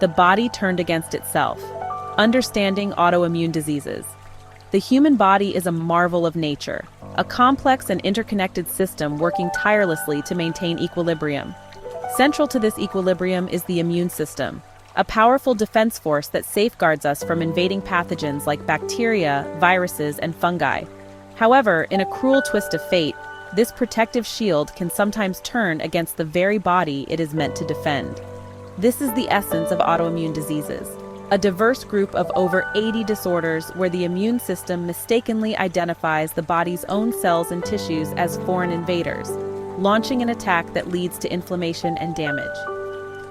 The body turned against itself. Understanding autoimmune diseases. The human body is a marvel of nature, a complex and interconnected system working tirelessly to maintain equilibrium. Central to this equilibrium is the immune system, a powerful defense force that safeguards us from invading pathogens like bacteria, viruses, and fungi. However, in a cruel twist of fate, this protective shield can sometimes turn against the very body it is meant to defend. This is the essence of autoimmune diseases, a diverse group of over 80 disorders where the immune system mistakenly identifies the body's own cells and tissues as foreign invaders, launching an attack that leads to inflammation and damage.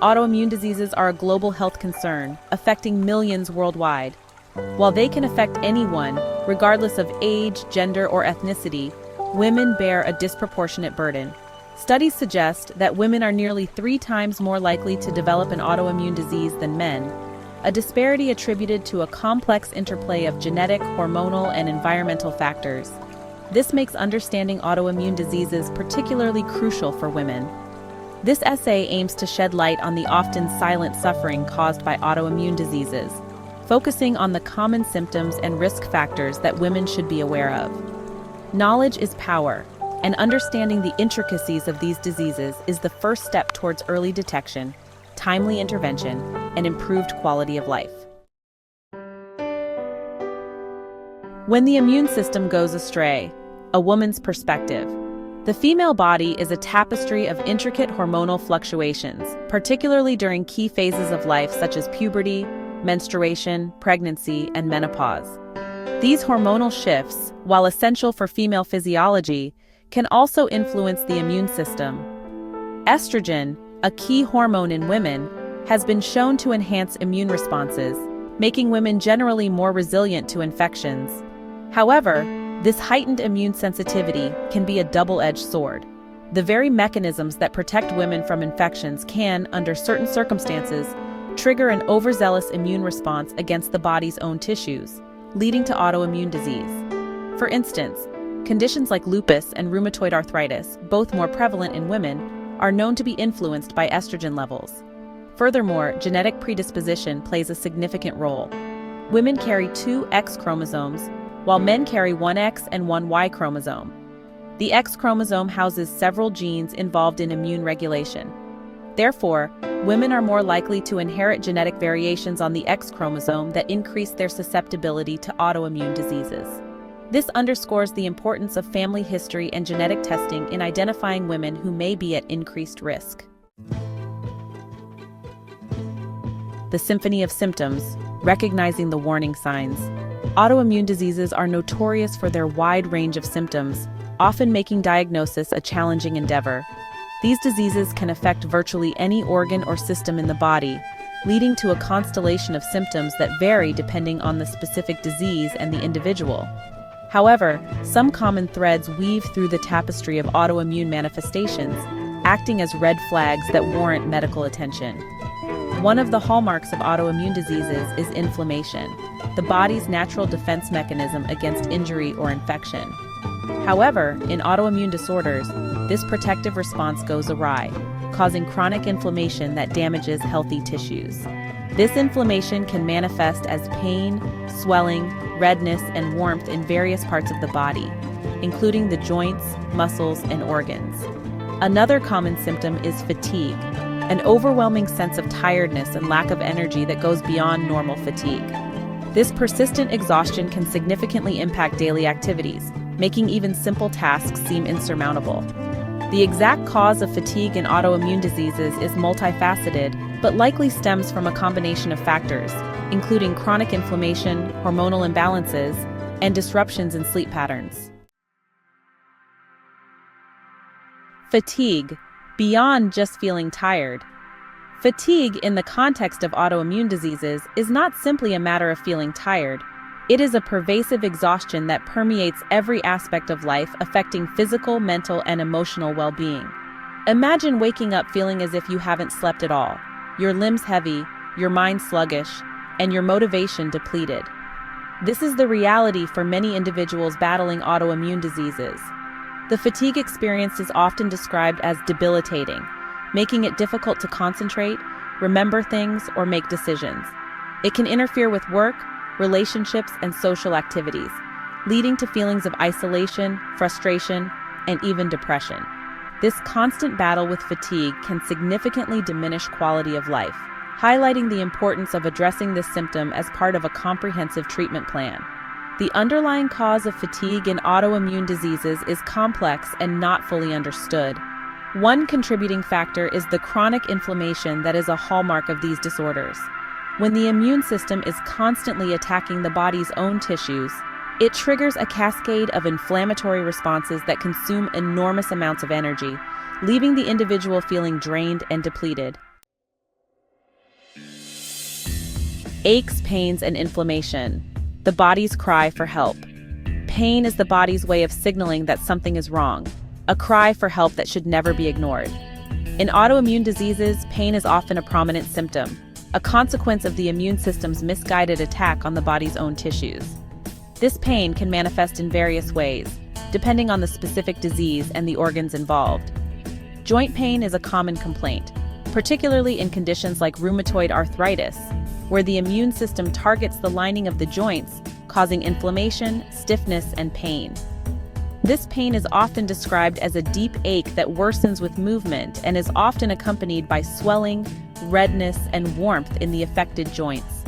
Autoimmune diseases are a global health concern, affecting millions worldwide. While they can affect anyone, regardless of age, gender, or ethnicity, women bear a disproportionate burden. Studies suggest that women are nearly 3 times more likely to develop an autoimmune disease than men, a disparity attributed to a complex interplay of genetic, hormonal, and environmental factors. This makes understanding autoimmune diseases particularly crucial for women. This essay aims to shed light on the often silent suffering caused by autoimmune diseases, focusing on the common symptoms and risk factors that women should be aware of. Knowledge is power, and understanding the intricacies of these diseases is the first step towards early detection, timely intervention, and improved quality of life. When the immune system goes astray, a woman's perspective. The female body is a tapestry of intricate hormonal fluctuations, particularly during key phases of life such as puberty, menstruation, pregnancy, and menopause. These hormonal shifts, while essential for female physiology, can also influence the immune system. Estrogen, a key hormone in women, has been shown to enhance immune responses, making women generally more resilient to infections. However, this heightened immune sensitivity can be a double-edged sword. The very mechanisms that protect women from infections can, under certain circumstances, trigger an overzealous immune response against the body's own tissues, leading to autoimmune disease. For instance, conditions like lupus and rheumatoid arthritis, both more prevalent in women, are known to be influenced by estrogen levels. Furthermore, genetic predisposition plays a significant role. Women carry 2 X chromosomes, while men carry 1 X and 1 Y chromosome. The X chromosome houses several genes involved in immune regulation. Therefore, women are more likely to inherit genetic variations on the X chromosome that increase their susceptibility to autoimmune diseases. This underscores the importance of family history and genetic testing in identifying women who may be at increased risk. The symphony of symptoms, recognizing the warning signs. Autoimmune diseases are notorious for their wide range of symptoms, often making diagnosis a challenging endeavor. These diseases can affect virtually any organ or system in the body, leading to a constellation of symptoms that vary depending on the specific disease and the individual. However, some common threads weave through the tapestry of autoimmune manifestations, acting as red flags that warrant medical attention. One of the hallmarks of autoimmune diseases is inflammation, the body's natural defense mechanism against injury or infection. However, in autoimmune disorders, this protective response goes awry, causing chronic inflammation that damages healthy tissues. This inflammation can manifest as pain, swelling, redness, and warmth in various parts of the body, including the joints, muscles, and organs. Another common symptom is fatigue, an overwhelming sense of tiredness and lack of energy that goes beyond normal fatigue. This persistent exhaustion can significantly impact daily activities, making even simple tasks seem insurmountable. The exact cause of fatigue in autoimmune diseases is multifaceted, but likely stems from a combination of factors, including chronic inflammation, hormonal imbalances, and disruptions in sleep patterns. Fatigue, beyond just feeling tired. Fatigue in the context of autoimmune diseases is not simply a matter of feeling tired. It is a pervasive exhaustion that permeates every aspect of life, affecting physical, mental, and emotional well-being. Imagine waking up feeling as if you haven't slept at all, your limbs heavy, your mind sluggish, and your motivation depleted. This is the reality for many individuals battling autoimmune diseases. The fatigue experience is often described as debilitating, making it difficult to concentrate, remember things, or make decisions. It can interfere with work, relationships, and social activities, leading to feelings of isolation, frustration, and even depression. This constant battle with fatigue can significantly diminish quality of life, highlighting the importance of addressing this symptom as part of a comprehensive treatment plan. The underlying cause of fatigue in autoimmune diseases is complex and not fully understood. One contributing factor is the chronic inflammation that is a hallmark of these disorders. When the immune system is constantly attacking the body's own tissues, it triggers a cascade of inflammatory responses that consume enormous amounts of energy, leaving the individual feeling drained and depleted. Aches, pains, and inflammation. The body's cry for help. Pain is the body's way of signaling that something is wrong, a cry for help that should never be ignored. In autoimmune diseases, pain is often a prominent symptom, a consequence of the immune system's misguided attack on the body's own tissues. This pain can manifest in various ways, depending on the specific disease and the organs involved. Joint pain is a common complaint, particularly in conditions like rheumatoid arthritis, where the immune system targets the lining of the joints, causing inflammation, stiffness, and pain. This pain is often described as a deep ache that worsens with movement and is often accompanied by swelling, redness, and warmth in the affected joints.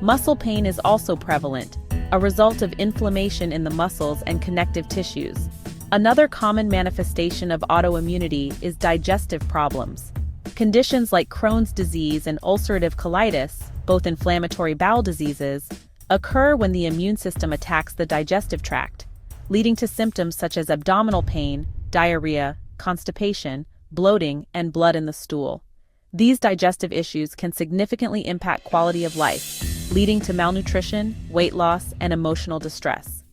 Muscle pain is also prevalent, a result of inflammation in the muscles and connective tissues. Another common manifestation of autoimmunity is digestive problems. Conditions like Crohn's disease and ulcerative colitis, both inflammatory bowel diseases, occur when the immune system attacks the digestive tract, leading to symptoms such as abdominal pain, diarrhea, constipation, bloating, and blood in the stool. These digestive issues can significantly impact quality of life, leading to malnutrition, weight loss, and emotional distress.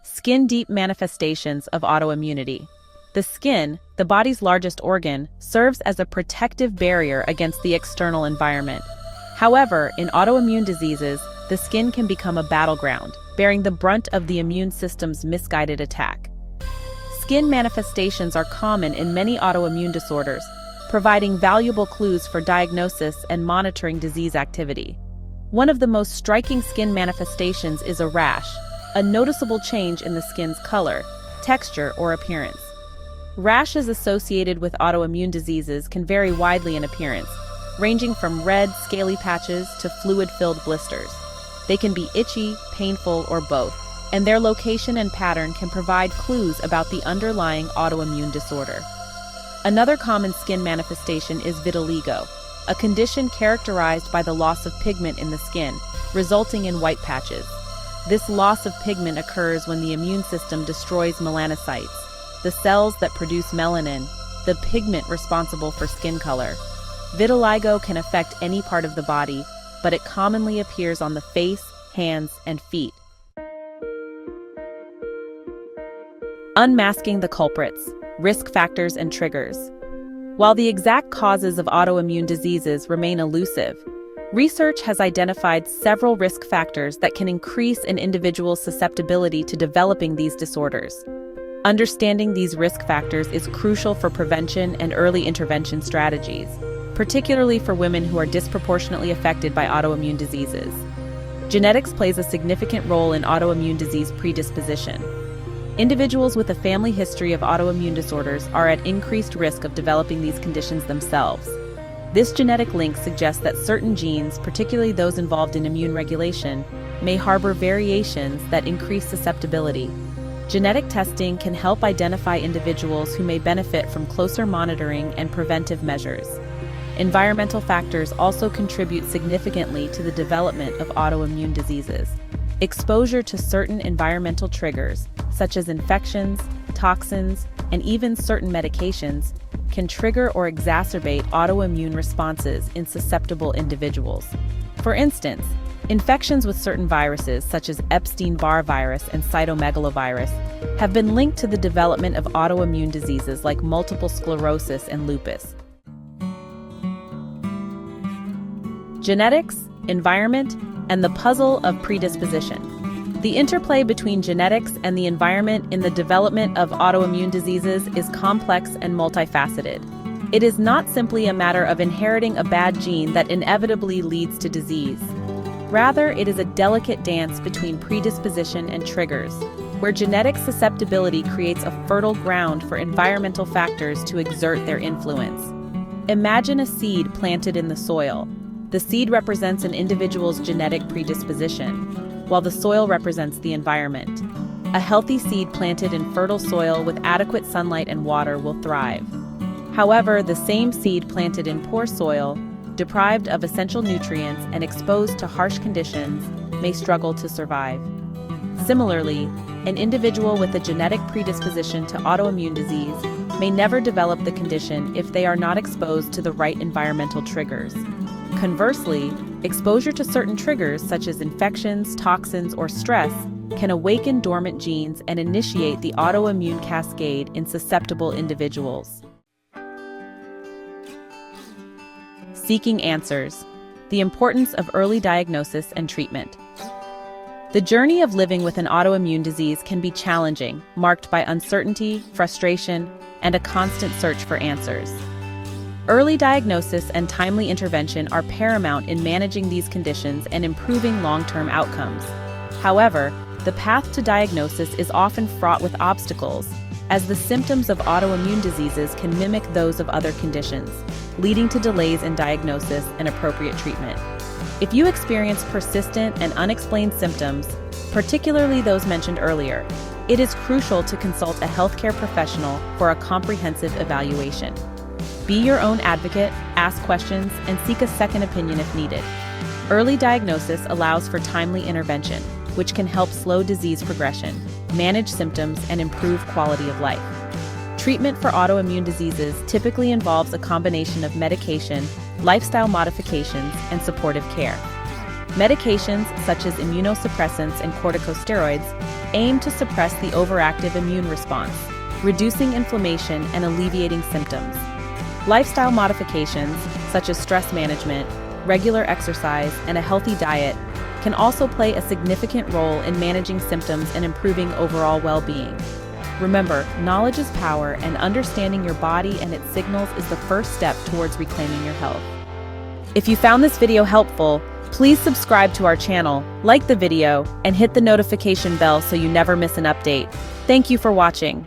Skin-deep manifestations of autoimmunity. The skin, the body's largest organ, serves as a protective barrier against the external environment. However, in autoimmune diseases, the skin can become a battleground, bearing the brunt of the immune system's misguided attack. Skin manifestations are common in many autoimmune disorders, providing valuable clues for diagnosis and monitoring disease activity. One of the most striking skin manifestations is a rash, a noticeable change in the skin's color, texture, or appearance. Rashes associated with autoimmune diseases can vary widely in appearance, ranging from red, scaly patches to fluid-filled blisters. They can be itchy, painful, or both, and their location and pattern can provide clues about the underlying autoimmune disorder. Another common skin manifestation is vitiligo, a condition characterized by the loss of pigment in the skin, resulting in white patches. This loss of pigment occurs when the immune system destroys melanocytes, the cells that produce melanin, the pigment responsible for skin color. Vitiligo can affect any part of the body, but it commonly appears on the face, hands, and feet. Unmasking the culprits, risk factors, and triggers. While the exact causes of autoimmune diseases remain elusive, research has identified several risk factors that can increase an individual's susceptibility to developing these disorders. Understanding these risk factors is crucial for prevention and early intervention strategies, particularly for women who are disproportionately affected by autoimmune diseases. Genetics plays a significant role in autoimmune disease predisposition. Individuals with a family history of autoimmune disorders are at increased risk of developing these conditions themselves. This genetic link suggests that certain genes, particularly those involved in immune regulation, may harbor variations that increase susceptibility. Genetic testing can help identify individuals who may benefit from closer monitoring and preventive measures. Environmental factors also contribute significantly to the development of autoimmune diseases. Exposure to certain environmental triggers, such as infections, toxins, and even certain medications, can trigger or exacerbate autoimmune responses in susceptible individuals. For instance, infections with certain viruses, such as Epstein-Barr virus and cytomegalovirus, have been linked to the development of autoimmune diseases like multiple sclerosis and lupus. Genetics, environment, and the puzzle of predisposition. The interplay between genetics and the environment in the development of autoimmune diseases is complex and multifaceted. It is not simply a matter of inheriting a bad gene that inevitably leads to disease. Rather, it is a delicate dance between predisposition and triggers, where genetic susceptibility creates a fertile ground for environmental factors to exert their influence. Imagine a seed planted in the soil. The seed represents an individual's genetic predisposition, while the soil represents the environment. A healthy seed planted in fertile soil with adequate sunlight and water will thrive. However, the same seed planted in poor soil, deprived of essential nutrients and exposed to harsh conditions, may struggle to survive. Similarly, an individual with a genetic predisposition to autoimmune disease may never develop the condition if they are not exposed to the right environmental triggers. Conversely, exposure to certain triggers such as infections, toxins, or stress can awaken dormant genes and initiate the autoimmune cascade in susceptible individuals. Seeking answers. The importance of early diagnosis and treatment. The journey of living with an autoimmune disease can be challenging, marked by uncertainty, frustration, and a constant search for answers. Early diagnosis and timely intervention are paramount in managing these conditions and improving long-term outcomes. However, the path to diagnosis is often fraught with obstacles, as the symptoms of autoimmune diseases can mimic those of other conditions, leading to delays in diagnosis and appropriate treatment. If you experience persistent and unexplained symptoms, particularly those mentioned earlier, it is crucial to consult a healthcare professional for a comprehensive evaluation. Be your own advocate, ask questions, and seek a second opinion if needed. Early diagnosis allows for timely intervention, which can help slow disease progression, manage symptoms, and improve quality of life. Treatment for autoimmune diseases typically involves a combination of medication, lifestyle modifications, and supportive care. Medications such as immunosuppressants and corticosteroids aim to suppress the overactive immune response, reducing inflammation and alleviating symptoms. Lifestyle modifications, such as stress management, regular exercise, and a healthy diet, can also play a significant role in managing symptoms and improving overall well-being. Remember, knowledge is power, and understanding your body and its signals is the first step towards reclaiming your health. If you found this video helpful, please subscribe to our channel, like the video, and hit the notification bell so you never miss an update. Thank you for watching.